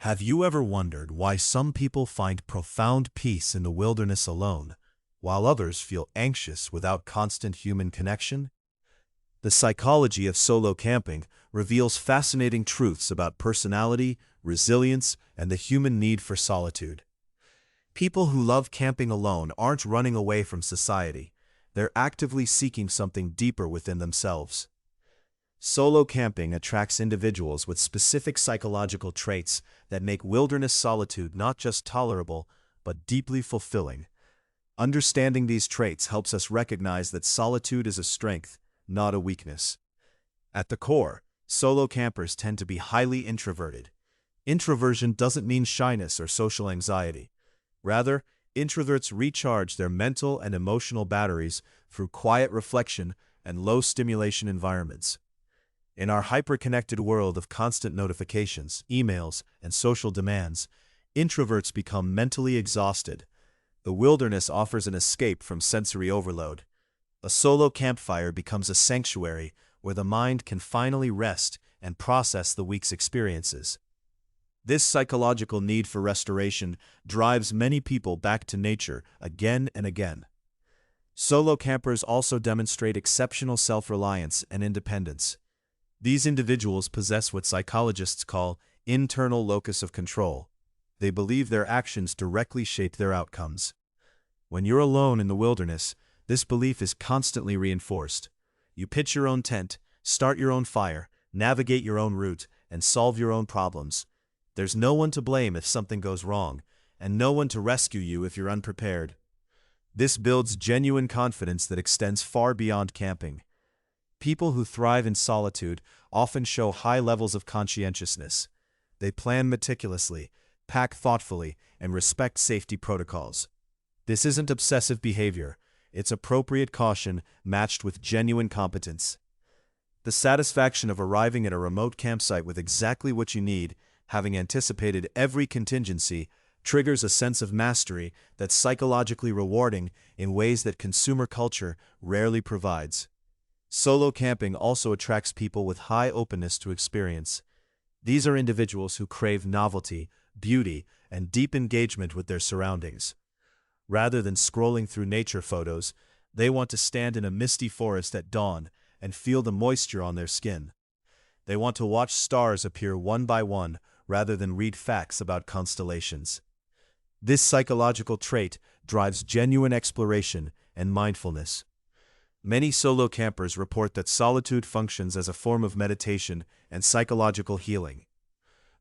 Have you ever wondered why some people find profound peace in the wilderness alone, while others feel anxious without constant human connection? The psychology of solo camping reveals fascinating truths about personality, resilience, and the human need for solitude. People who love camping alone aren't running away from society. They're actively seeking something deeper within themselves. Solo camping attracts individuals with specific psychological traits that make wilderness solitude not just tolerable, but deeply fulfilling. Understanding these traits helps us recognize that solitude is a strength, not a weakness. At the core, solo campers tend to be highly introverted. Introversion doesn't mean shyness or social anxiety. Rather, introverts recharge their mental and emotional batteries through quiet reflection and low-stimulation environments. In our hyper-connected world of constant notifications, emails, and social demands, introverts become mentally exhausted. The wilderness offers an escape from sensory overload. A solo campfire becomes a sanctuary where the mind can finally rest and process the week's experiences. This psychological need for restoration drives many people back to nature again and again. Solo campers also demonstrate exceptional self-reliance and independence. These individuals possess what psychologists call internal locus of control. They believe their actions directly shape their outcomes. When you're alone in the wilderness, this belief is constantly reinforced. You pitch your own tent, start your own fire, navigate your own route, and solve your own problems. There's no one to blame if something goes wrong, and no one to rescue you if you're unprepared. This builds genuine confidence that extends far beyond camping. People who thrive in solitude often show high levels of conscientiousness. They plan meticulously, pack thoughtfully, and respect safety protocols. This isn't obsessive behavior. It's appropriate caution matched with genuine competence. The satisfaction of arriving at a remote campsite with exactly what you need, having anticipated every contingency, triggers a sense of mastery that's psychologically rewarding in ways that consumer culture rarely provides. Solo camping also attracts people with high openness to experience. These are individuals who crave novelty, beauty, and deep engagement with their surroundings. Rather than scrolling through nature photos, they want to stand in a misty forest at dawn and feel the moisture on their skin. They want to watch stars appear one by one rather than read facts about constellations. This psychological trait drives genuine exploration and mindfulness. Many solo campers report that solitude functions as a form of meditation and psychological healing.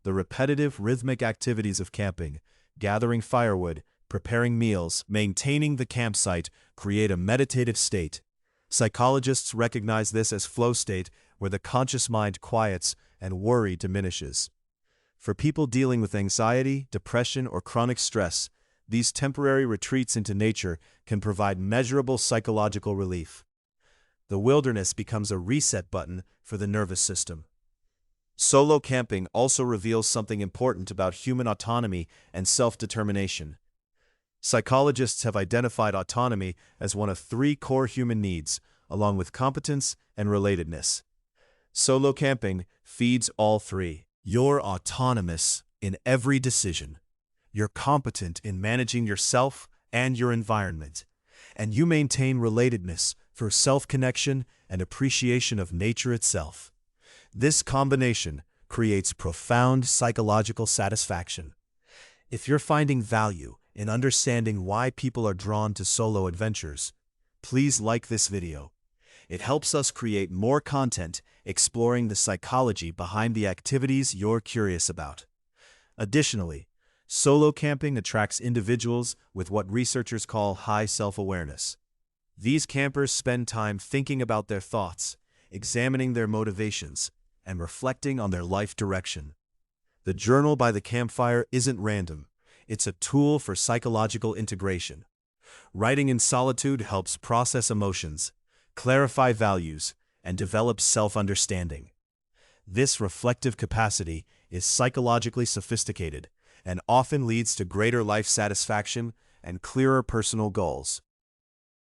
The repetitive, rhythmic activities of camping, gathering firewood, preparing meals, maintaining the campsite, create a meditative state. Psychologists recognize this as flow state, where the conscious mind quiets and worry diminishes. For people dealing with anxiety, depression, or chronic stress, these temporary retreats into nature can provide measurable psychological relief. The wilderness becomes a reset button for the nervous system. Solo camping also reveals something important about human autonomy and self-determination. Psychologists have identified autonomy as one of three core human needs, along with competence and relatedness. Solo camping feeds all three. You're autonomous in every decision. You're competent in managing yourself and your environment. And you maintain relatedness through self-connection and appreciation of nature itself. This combination creates profound psychological satisfaction. If you're finding value in understanding why people are drawn to solo adventures, please like this video. It helps us create more content exploring the psychology behind the activities you're curious about. Additionally, solo camping attracts individuals with what researchers call high self-awareness. These campers spend time thinking about their thoughts, examining their motivations, and reflecting on their life direction. The journal by the campfire isn't random. It's a tool for psychological integration. Writing in solitude helps process emotions, clarify values, and develop self-understanding. This reflective capacity is psychologically sophisticated and often leads to greater life satisfaction and clearer personal goals.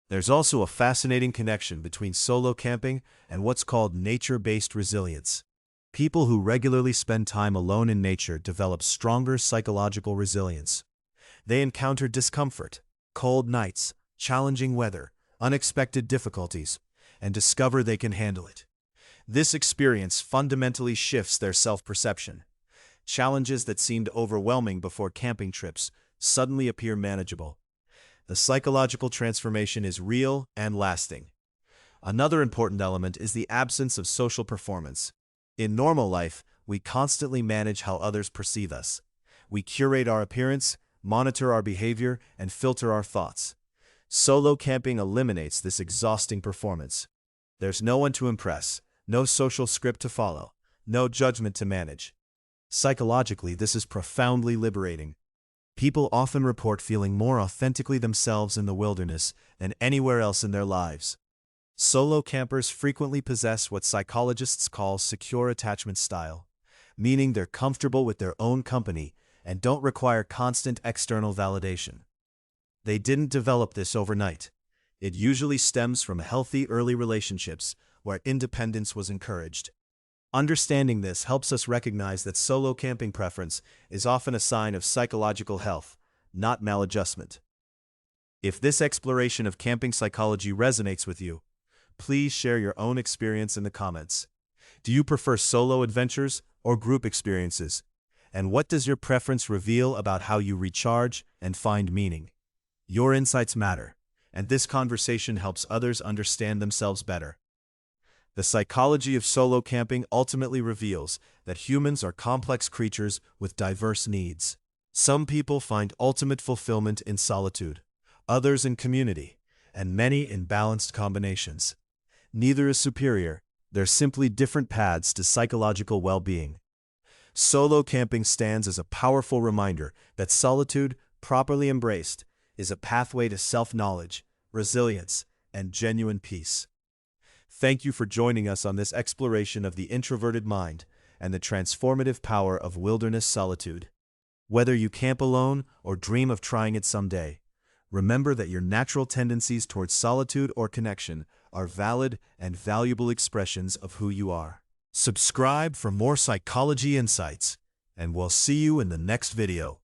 There's also a fascinating connection between solo camping and what's called nature-based resilience. People who regularly spend time alone in nature develop stronger psychological resilience. They encounter discomfort, cold nights, challenging weather, unexpected difficulties, and discover they can handle it. This experience fundamentally shifts their self-perception. Challenges that seemed overwhelming before camping trips suddenly appear manageable. The psychological transformation is real and lasting. Another important element is the absence of social performance. In normal life, we constantly manage how others perceive us. We curate our appearance, monitor our behavior, and filter our thoughts. Solo camping eliminates this exhausting performance. There's no one to impress, no social script to follow, no judgment to manage. Psychologically, this is profoundly liberating. People often report feeling more authentically themselves in the wilderness than anywhere else in their lives. Solo campers frequently possess what psychologists call secure attachment style, meaning they're comfortable with their own company and don't require constant external validation. They didn't develop this overnight. It usually stems from healthy early relationships where independence was encouraged. Understanding this helps us recognize that solo camping preference is often a sign of psychological health, not maladjustment. If this exploration of camping psychology resonates with you, please share your own experience in the comments. Do you prefer solo adventures or group experiences? And what does your preference reveal about how you recharge and find meaning? Your insights matter, and this conversation helps others understand themselves better. The psychology of solo camping ultimately reveals that humans are complex creatures with diverse needs. Some people find ultimate fulfillment in solitude, others in community, and many in balanced combinations. Neither is superior, they're simply different paths to psychological well-being. Solo camping stands as a powerful reminder that solitude, properly embraced, is a pathway to self-knowledge, resilience, and genuine peace. Thank you for joining us on this exploration of the introverted mind and the transformative power of wilderness solitude. Whether you camp alone or dream of trying it someday, remember that your natural tendencies towards solitude or connection are valid and valuable expressions of who you are. Subscribe for more psychology insights, and we'll see you in the next video.